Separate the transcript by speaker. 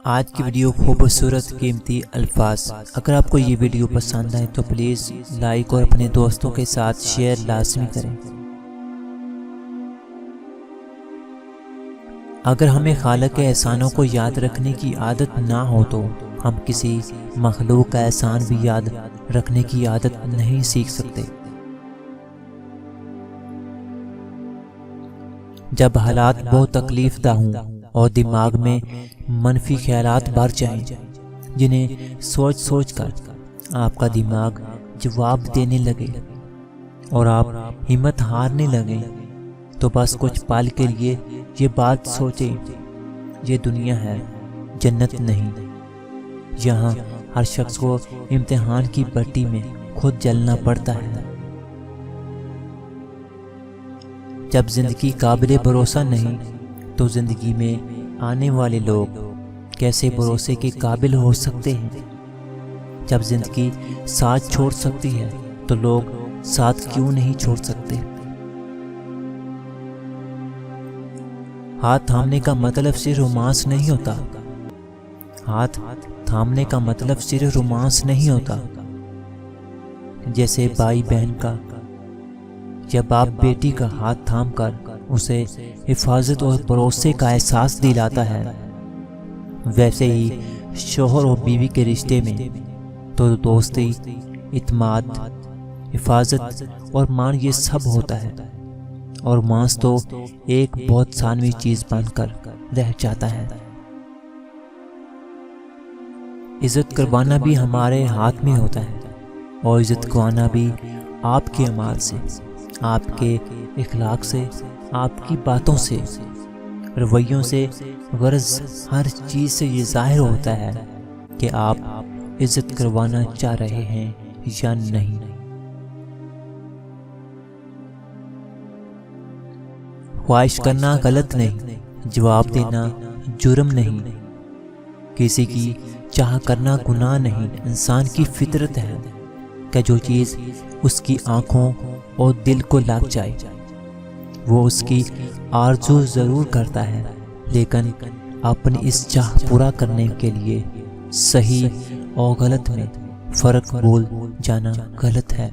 Speaker 1: آج کی ویڈیو خوبصورت قیمتی الفاظ۔ اگر آپ کو یہ ویڈیو پسند آئے تو پلیز لائک اور اپنے دوستوں کے ساتھ شیئر لازمی کریں۔ اگر ہمیں خالق کے احسانوں کو یاد رکھنے کی عادت نہ ہو تو ہم کسی مخلوق کا احسان بھی یاد رکھنے کی عادت نہیں سیکھ سکتے۔ جب حالات بہت تکلیف دہ ہوں اور دماغ میں منفی خیالات بھر جائیں جنہیں سوچ سوچ کر آپ کا دماغ جواب دینے لگے اور آپ ہمت ہارنے لگیں تو بس کچھ پل کے لیے یہ بات سوچیں، یہ دنیا ہے، جنت نہیں۔ یہاں ہر شخص کو امتحان کی بٹی میں خود جلنا پڑتا ہے۔ جب زندگی قابل بھروسہ نہیں تو زندگی میں آنے والے لوگ کیسے بھروسے کے قابل ہو سکتے ہیں؟ جب زندگی ساتھ چھوڑ سکتی ہے تو لوگ ساتھ کیوں نہیں چھوڑ سکتے؟ ہاتھ تھامنے کا مطلب صرف رومانس نہیں ہوتا۔ ہاتھ تھامنے کا مطلب صرف رومانس نہیں ہوتا۔ جیسے بھائی بہن کا یا باپ بیٹی کا ہاتھ تھام کر اسے حفاظت اور بھروسے کا احساس دلاتا ہے، ویسے ہی شوہر اور بیوی کے رشتے میں تو دوستی، اعتماد، حفاظت اور مان یہ سب ہوتا ہے، اور مانس تو ایک بہت ثانوی چیز بن کر رہ جاتا ہے۔ عزت کروانا بھی ہمارے ہاتھ میں ہوتا ہے، اور عزت گوانا بھی آپ کے اعمال سے، آپ کے اخلاق سے، آپ کی باتوں سے، رویوں سے، غرض ہر چیز سے یہ ظاہر ہوتا ہے کہ آپ عزت کروانا چاہ رہے ہیں یا نہیں۔ خواہش کرنا غلط نہیں، جواب دینا جرم نہیں، کسی کی چاہ کرنا گناہ نہیں۔ انسان کی فطرت ہے کہ جو چیز اس کی آنکھوں اور دل کو لگ جائے وہ اس کی آرزو ضرور کرتا ہے، لیکن اپنی اس چاہ پورا کرنے کے لیے صحیح اور غلط میں فرق بھول جانا غلط ہے۔